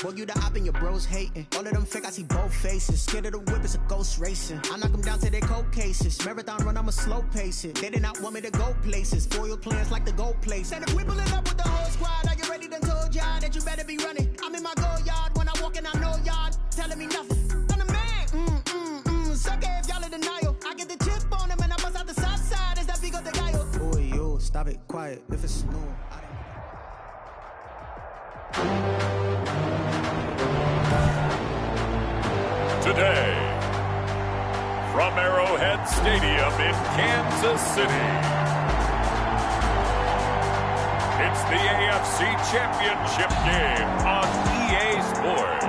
Boy, you the op and your bros hating. All of them fake, I see both faces. Scared of the whip, it's a ghost racing. I knock them down to their cold cases. Marathon run, I'ma slow pace it. They did not want me to go places. Foil plans like the gold place. And if we pulling up with the whole squad, are you ready? Done told y'all that you better be running. I'm in my go yard. When I walk in, I know y'all telling me nothing. I'm the man. Sucker if y'all in denial. I get the chip on him and I bust out the south side. Is that big of the guy? Oh, yo, stop it, quiet. If it's snow, Today, from Arrowhead Stadium in Kansas City, it's the AFC Championship game on EA Sports.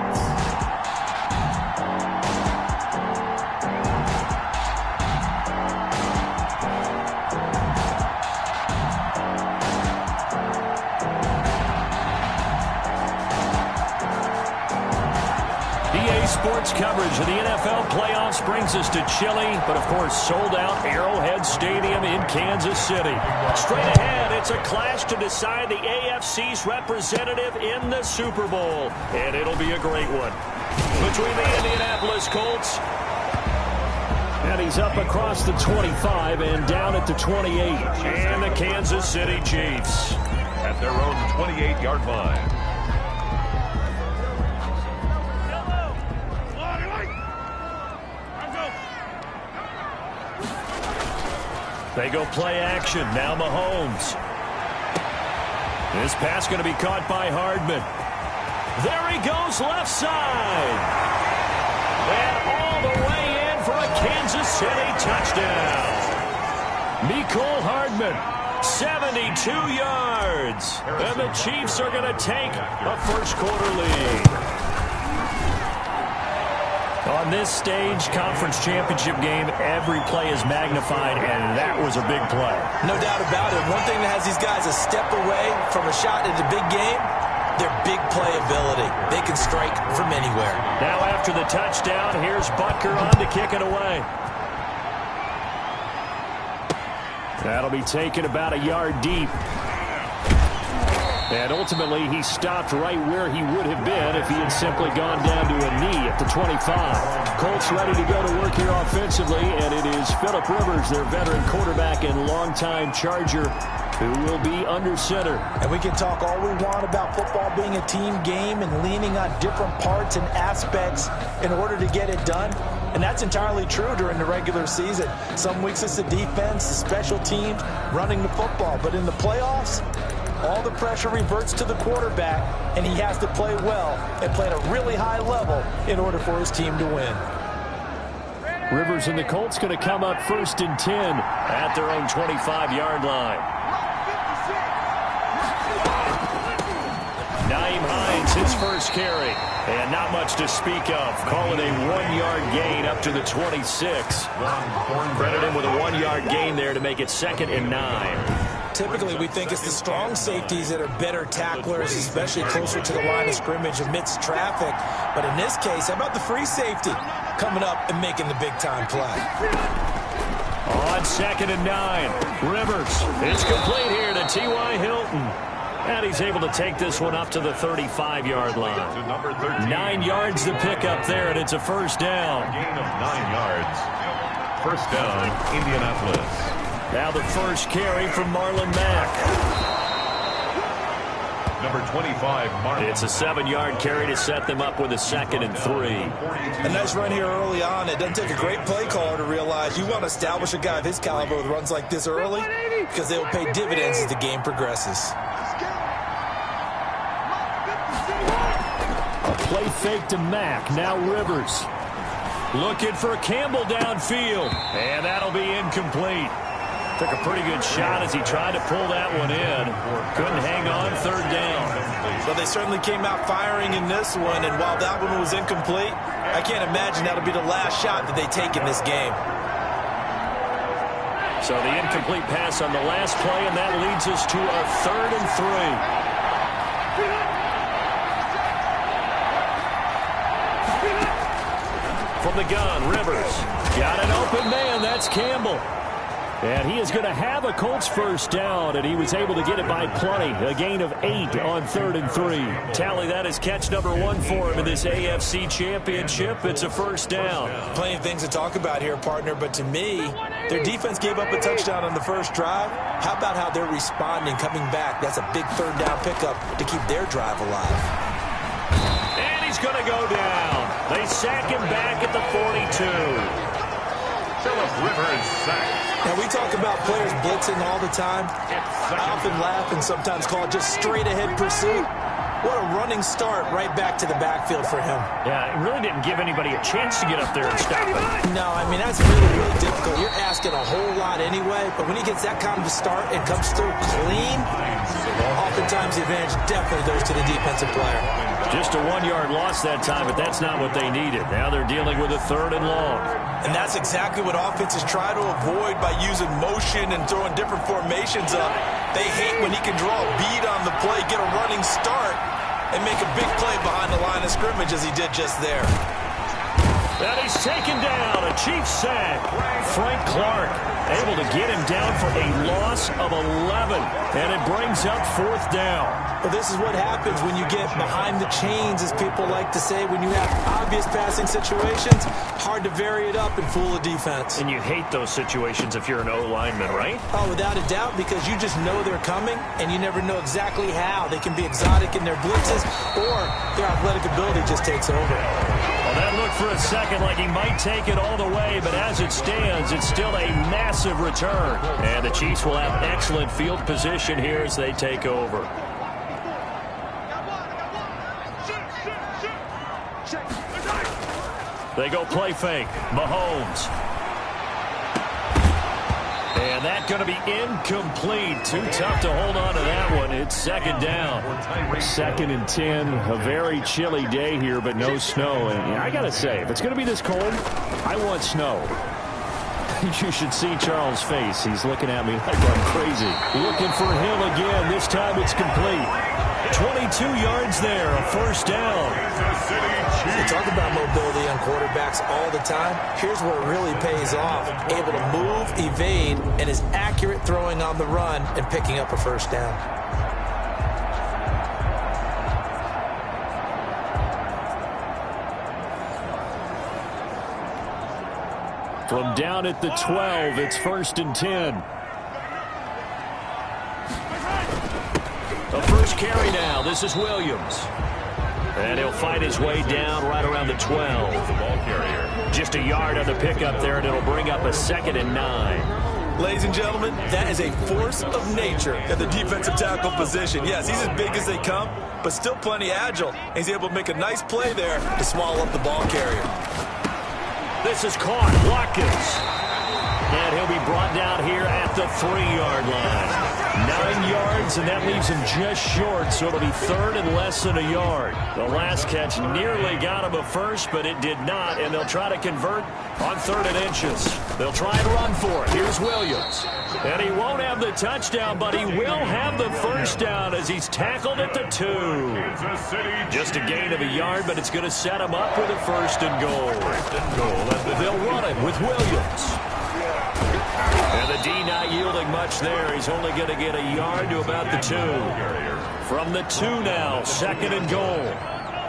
Sports coverage of the NFL playoffs brings us to chilly, but of course sold out Arrowhead Stadium in Kansas City. Straight ahead, it's a clash to decide the AFC's representative in the Super Bowl, and it'll be a great one. Between the Indianapolis Colts, and he's up across the 25 and down at the 28, and the Kansas City Chiefs at their own 28-yard line. They go play action. Now Mahomes. This pass going to be caught by Hardman. There he goes, left side. And all the way in for a Kansas City touchdown. Mecole Hardman, 72 yards. And the Chiefs are going to take a first-quarter lead. On this stage, conference championship game, every play is magnified, and that was a big play. No doubt about it. One thing that has these guys a step away from a shot at a big game, their big play ability. They can strike from anywhere. Now after the touchdown, here's Butker on to kick it away. That'll be taken about a yard deep. And ultimately, he stopped right where he would have been if he had simply gone down to a knee at the 25. Colts ready to go to work here offensively, and it is Phillip Rivers, their veteran quarterback and longtime Charger, who will be under center. And we can talk all we want about football being a team game and leaning on different parts and aspects in order to get it done. And that's entirely true during the regular season. Some weeks it's the defense, the special teams, running the football. But in the playoffs, all the pressure reverts to the quarterback, and he has to play well and play at a really high level in order for his team to win. Rivers and the Colts going to come up 1st and 10 at their own 25-yard line. Nyheim Hines, his first carry. And not much to speak of. Call it a 1-yard gain up to the 26. Credit him with a 1-yard gain there to make it 2nd and 9. Typically, we think it's the strong safeties that are better tacklers, especially closer to the line of scrimmage amidst traffic. But in this case, how about the free safety coming up and making the big-time play? On 2nd and 9, Rivers. It's complete here to T.Y. Hilton. And he's able to take this one up to the 35-yard line. 9 yards to pick up there, and it's a first down. Gain of 9 yards. First down, Indianapolis. Now the first carry from Marlon Mack. Number 25, Marlon. It's a 7-yard carry to set them up with a 2nd and 3. A nice run here early on. It doesn't take a great play caller to realize you want to establish a guy of his caliber with runs like this early because they will pay dividends as the game progresses. A play fake to Mack. Now Rivers. Looking for Campbell downfield. And that'll be incomplete. Took a pretty good shot as he tried to pull that one in. Couldn't hang on, 3rd down. Well, they certainly came out firing in this one, and while that one was incomplete, I can't imagine that'll be the last shot that they take in this game. So the incomplete pass on the last play, and that leads us to a 3rd and 3. From the gun, Rivers. Got an open man. That's Campbell. And he is going to have a Colts first down, and he was able to get it by plenty. A gain of 8 on 3rd and 3. Tally, that is catch number 1 for him in this AFC Championship. It's a first down. Plenty of things to talk about here, partner, but to me, their defense gave up a touchdown on the first drive. How about how they're responding, coming back? That's a big 3rd down pickup to keep their drive alive. And he's going to go down. They sack him back at the 42. Philip Rivers sacked. Now, we talk about players blitzing all the time. I often laugh and sometimes call it just straight-ahead pursuit. What a running start right back to the backfield for him. Yeah, it really didn't give anybody a chance to get up there and stop him. No, I mean, that's really, really difficult. You're asking a whole lot anyway, but when he gets that kind of a start and comes through clean, oftentimes the advantage definitely goes to the defensive player. Just a 1-yard loss that time, but that's not what they needed. Now they're dealing with a 3rd and long. And that's exactly what offenses try to avoid by using motion and throwing different formations up. They hate when he can draw a bead on the play, get a running start, and make a big play behind the line of scrimmage as he did just there. And he's taken down, a Chiefs sack. Frank Clark able to get him down for a loss of 11, and it brings up 4th down. Well, this is what happens when you get behind the chains, as people like to say. When you have obvious passing situations, hard to vary it up and fool the defense. And you hate those situations if you're an O-lineman, right? Oh, without a doubt, because you just know they're coming, and you never know exactly how. They can be exotic in their blitzes, or their athletic ability just takes over. Well, that looked for a second like he might take it all the way, but as it stands, it's still a massive return. And the Chiefs will have excellent field position here as they take over. They go play fake. Mahomes. And that's going to be incomplete. Too tough to hold on to that one. It's 2nd down. 2nd and 10. A very chilly day here, but no snow. And I got to say, if it's going to be this cold, I want snow. You should see Charles' face. He's looking at me like I'm crazy. Looking for Hill again. This time it's complete. 22 yards there, a first down. We talk about mobility on quarterbacks all the time. Here's where it really pays off. Able to move, evade, and is accurate throwing on the run and picking up a first down. From down at the 12, it's 1st and 10. The first carry now. This is Williams. And he'll fight his way down right around the 12. The ball carrier. Just a yard on the pickup there, and it'll bring up a 2nd and 9. Ladies and gentlemen, that is a force of nature at the defensive tackle position. Yes, he's as big as they come, but still plenty agile. He's able to make a nice play there to swallow up the ball carrier. This is caught. Watkins. And he'll be brought down here at the 3-yard line. 9 yards, and that leaves him just short, so it'll be 3rd and less than a yard. The last catch nearly got him a first, but it did not, and they'll try to convert on 3rd and inches. They'll try and run for it. Here's Williams. And he won't have the touchdown, but he will have the first down as he's tackled at the 2. Just a gain of a yard, but it's going to set him up with a 1st and goal. They'll run it with Williams. And the D not yielding much there. He's only going to get a yard to about the 2. From the 2 now, 2nd and goal.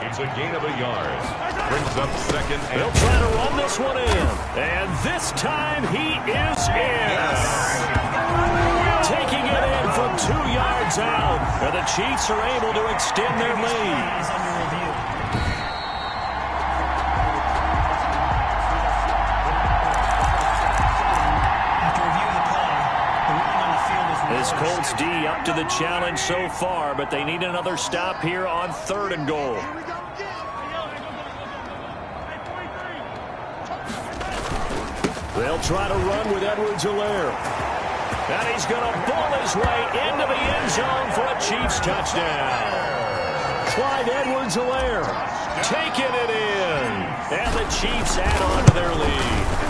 It's a gain of a yard. Brings up 2nd and... They'll try to run this one in. And this time he is in. Yes. Taking it in from 2 yards out. And the Chiefs are able to extend their lead. This Colts D up to the challenge so far, but they need another stop here on 3rd and goal. They'll try to run with Edwards-Helaire. And he's going to ball his way into the end zone for a Chiefs touchdown. Clyde Edwards-Helaire taking it in. And the Chiefs add on to their lead.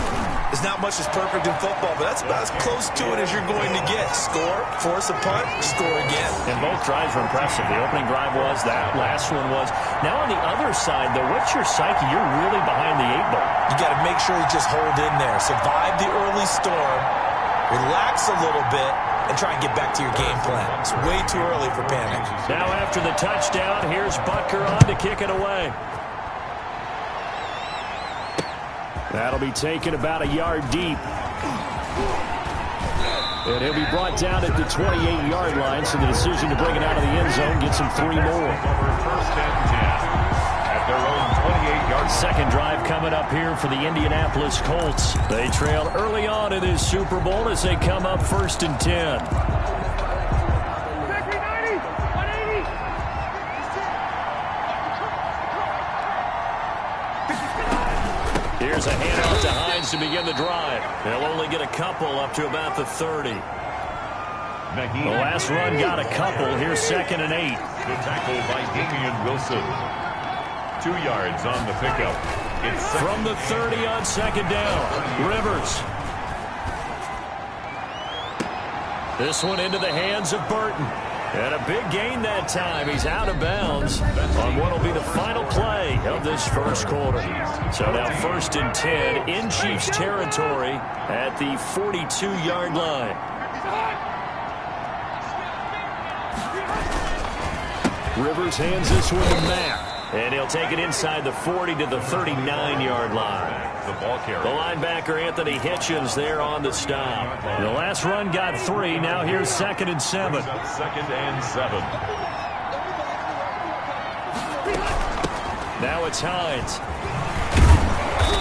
There's not much that's perfect in football, but that's about as close to it as you're going to get. Score, force a punt, score again. And both drives were impressive. The opening drive was, that last one was. Now on the other side, though, what's your psyche? You're really behind the 8 ball. You got to make sure you just hold in there. Survive the early storm relax a little bit, and try and get back to your game plan. It's way too early for panic. Now after the touchdown, here's Butker on to kick it away. That'll be taken about a yard deep. And he'll be brought down at the 28-yard line, so the decision to bring it out of the end zone gets him 3 more. First and 10 at their own 28-yard. Second drive coming up here for the Indianapolis Colts. They trail early on in this Super Bowl as they come up 1st and 10. Here's a handoff to Hines to begin the drive. They'll only get a couple up to about the 30. The last run got a couple. Here's 2nd and 8. The tackle by Damian Wilson. 2 yards on the pickup. It's from the 30 on 2nd down. Rivers. This one into the hands of Burton. And a big gain that time. He's out of bounds on what will be the final play of this first quarter. So now 1st and 10 in Chiefs territory at the 42-yard line. Rivers hands this one to Mack. And he'll take it inside the 40 to the 39-yard line. The linebacker, Anthony Hitchens, there on the stop. The last run got 3. Now here's 2nd and 7. 2nd and 7. Now it's Hines.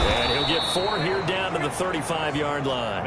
And he'll get 4 here down to the 35-yard line.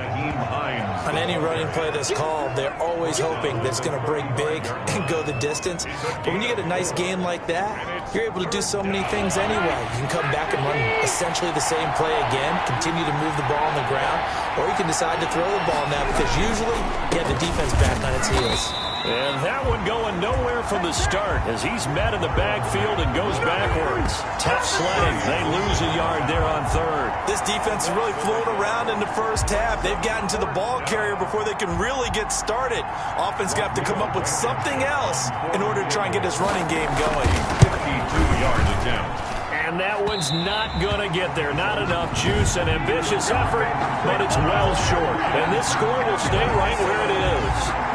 On any running play that's called, they're always hoping that it's going to break big and go the distance. But when you get a nice gain like that, you're able to do so many things anyway. You can come back and run essentially the same play again, continue to move the ball on the ground, or you can decide to throw the ball now because usually you have the defense back on its heels. And that one going nowhere from the start as he's met in the backfield and goes backwards. Tough sledding. They lose a yard there on 3rd. This defense is really flown around in the first half. They've gotten to the ball carrier before they can really get started. Offense got to come up with something else in order to try and get this running game going. 52-yard attempt. And that one's not going to get there. Not enough juice, an ambitious effort, but it's well short. And this score will stay right where it is.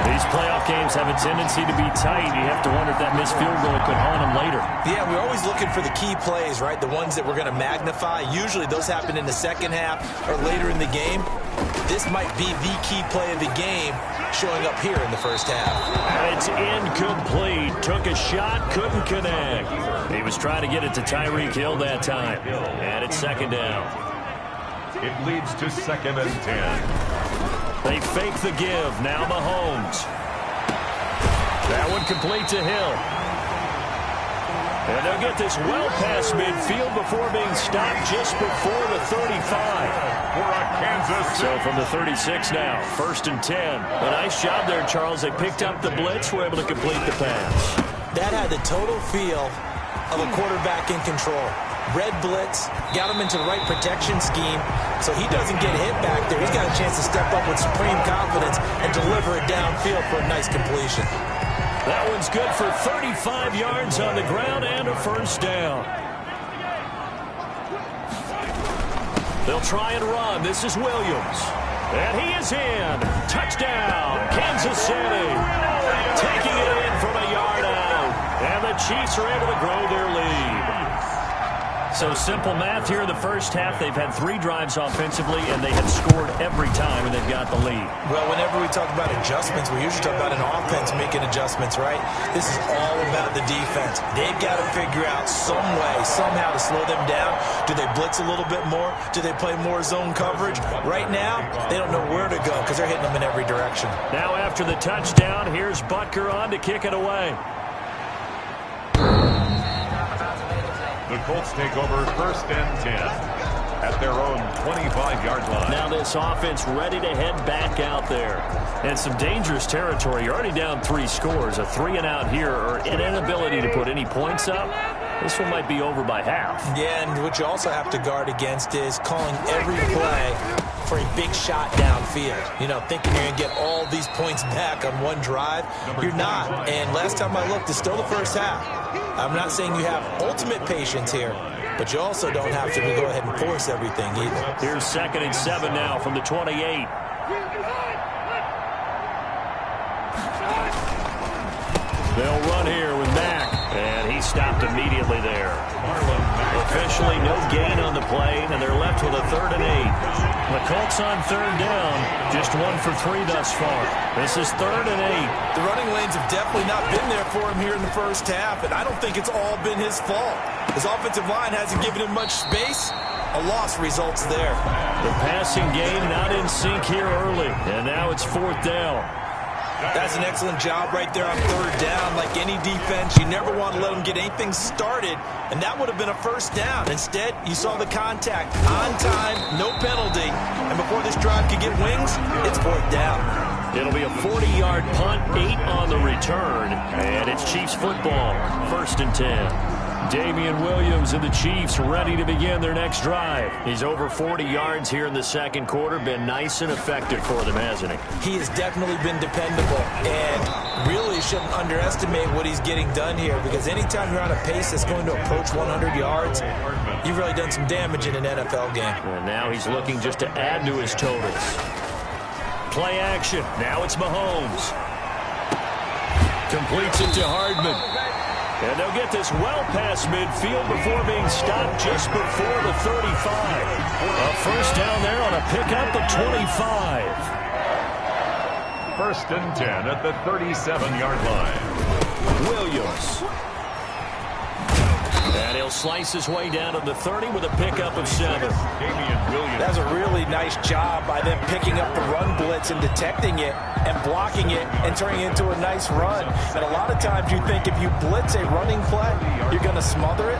These playoff games have a tendency to be tight. You have to wonder if that missed field goal could haunt them later. Yeah, we're always looking for the key plays, right? The ones that we're going to magnify. Usually those happen in the second half or later in the game. This might be the key play of the game showing up here in the first half. And it's incomplete. Took a shot, couldn't connect. He was trying to get it to Tyreek Hill that time. And it's 2nd down. It leads to 2nd and 10. They fake the give. Now Mahomes. That one complete to Hill. And they'll get this well past midfield before being stopped just before the 35. So from the 36 now, 1st and 10. A nice job there, Charles. They picked up the blitz, were able to complete the pass. That had the total feel of a quarterback in control. Red blitz, got him into the right protection scheme, so he doesn't get hit back there. He's got a chance to step up with supreme confidence and deliver it downfield for a nice completion. That one's good for 35 yards on the ground and a 1st down. They'll try and run. This is Williams. And he is in. Touchdown, Kansas City. Taking it in from a yard out. And the Chiefs are able to grow their lead. So simple math here in the first half. They've had 3 drives offensively, and they have scored every time, and they've got the lead. Well, whenever we talk about adjustments, we usually talk about an offense making adjustments, right? This is all about the defense. They've got to figure out some way, somehow to slow them down. Do they blitz a little bit more? Do they play more zone coverage? Right now, they don't know where to go because they're hitting them in every direction. Now after the touchdown, here's Butker on to kick it away. The Colts take over 1st and 10 at their own 25-yard line. Now this offense ready to head back out there. And some dangerous territory. You're already down 3 scores. A 3-and-out here or an inability to put any points up. This one might be over by half. Yeah, and what you also have to guard against is calling every play for a big shot downfield. You know, thinking you're going to get all these points back on one drive. You're not. And last time I looked, it's still the first half. I'm not saying you have ultimate patience here, but you also don't have to go ahead and force everything either. Here's 2nd and 7 now from the 28. They'll run here with Mack, and he stopped immediately there. Officially no gain on the play, and they're left with a 3rd and 8. The Colts on 3rd down, just 1 for 3 thus far. This is 3rd and 8. The running lanes have definitely not been there for him here in the first half, and I don't think it's all been his fault. His offensive line hasn't given him much space. A loss results there. The passing game not in sync here early, and now it's 4th down. That's an excellent job right there on 3rd down. Like any defense, you never want to let them get anything started, and that would have been a 1st down. Instead, you saw the contact on time, no penalty, and before this drive could get wings, it's 4th down. It'll be a 40-yard punt, 8 on the return, and it's Chiefs football, 1st and 10. Damian Williams and the Chiefs ready to begin their next drive. He's over 40 yards here in the 2nd quarter. Been nice and effective for them, hasn't he? He has definitely been dependable, and really shouldn't underestimate what he's getting done here, because anytime you're on a pace that's going to approach 100 yards, you've really done some damage in an NFL game. And now he's looking just to add to his totals. Play action. Now it's Mahomes. Completes it to Hardman. And they'll get this well past midfield before being stopped just before the 35. A 1st down there on a pickup of 25. 1st and 10 at the 37-yard line. Williams. And he'll slice his way down to the 30 with a pickup of 7. That's a really nice job by them picking up the run blitz and detecting it and blocking it and turning it into a nice run. And a lot of times you think if you blitz a running play, you're going to smother it.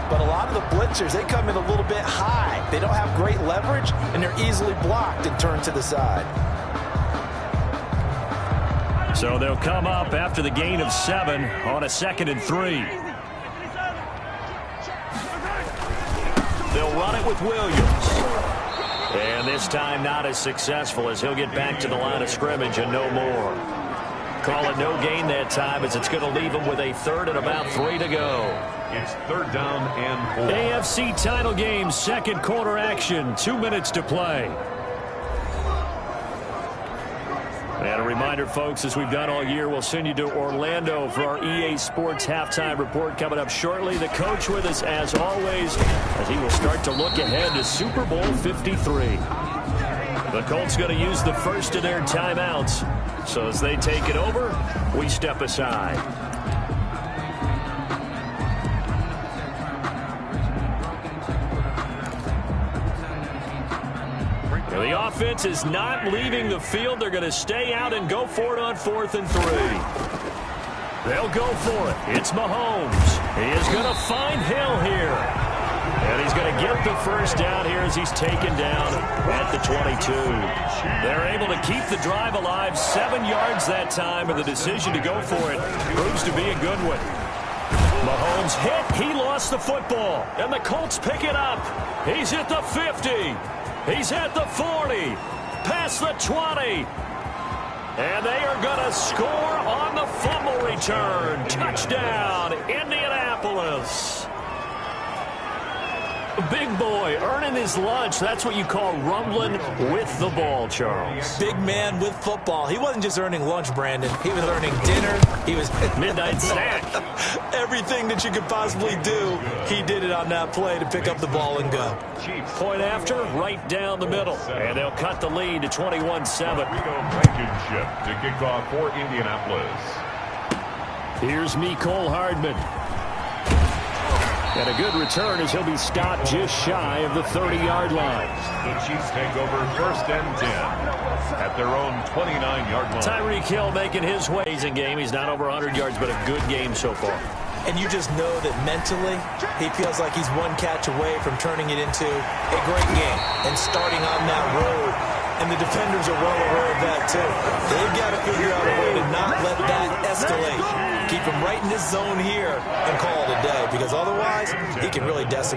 But a lot of the blitzers, they come in a little bit high. They don't have great leverage, and they're easily blocked and turned to the side. So they'll come up after the gain of 7 on a 2nd and 3. They'll run it with Williams. And this time not as successful, as he'll get back to the line of scrimmage and no more. Call it no gain that time, as it's going to leave him with a 3rd and about 3 to go. It's 3rd down and 4. AFC title game, 2nd quarter action, 2 minutes to play. And a reminder, folks, as we've done all year, we'll send you to Orlando for our EA Sports halftime report coming up shortly. The coach with us, as always, as he will start to look ahead to Super Bowl 53. The Colts going to use the first of their timeouts. So as they take it over, we step aside. The offense is not leaving the field. They're going to stay out and go for it on 4th and 3. They'll go for it. It's Mahomes. He is going to find Hill here. And he's going to get the 1st down here as he's taken down at the 22. They're able to keep the drive alive, 7 yards that time, and the decision to go for it proves to be a good one. Mahomes hit. He lost the football. And the Colts pick it up. He's at the 50. He's at the 40, past the 20, and they are going to score on the fumble return. Touchdown, Indianapolis. Big boy earning his lunch. That's what you call rumbling with the ball, Charles. Big man with football. He wasn't just earning lunch, Brandon. He was earning dinner. He was midnight snack. Everything that you could possibly do, he did it on that play to pick up the ball and go. Point after, right down the middle. And they'll cut the lead to 21-7. Championship to kick off for Indianapolis. Here's Mecole Hardman. And a good return as he'll be stopped just shy of the 30-yard line. The Chiefs take over 1st and 10 at their own 29-yard line. Tyreek Hill making his ways in game. He's not over 100 yards, but a good game so far. And you just know that mentally, he feels like he's one catch away from turning it into a great game and starting on that road. And the defenders are well aware of that, too. They've got to figure out a way to not let that escalate. Keep him right in this zone here and call it a day, because otherwise he can really decimate.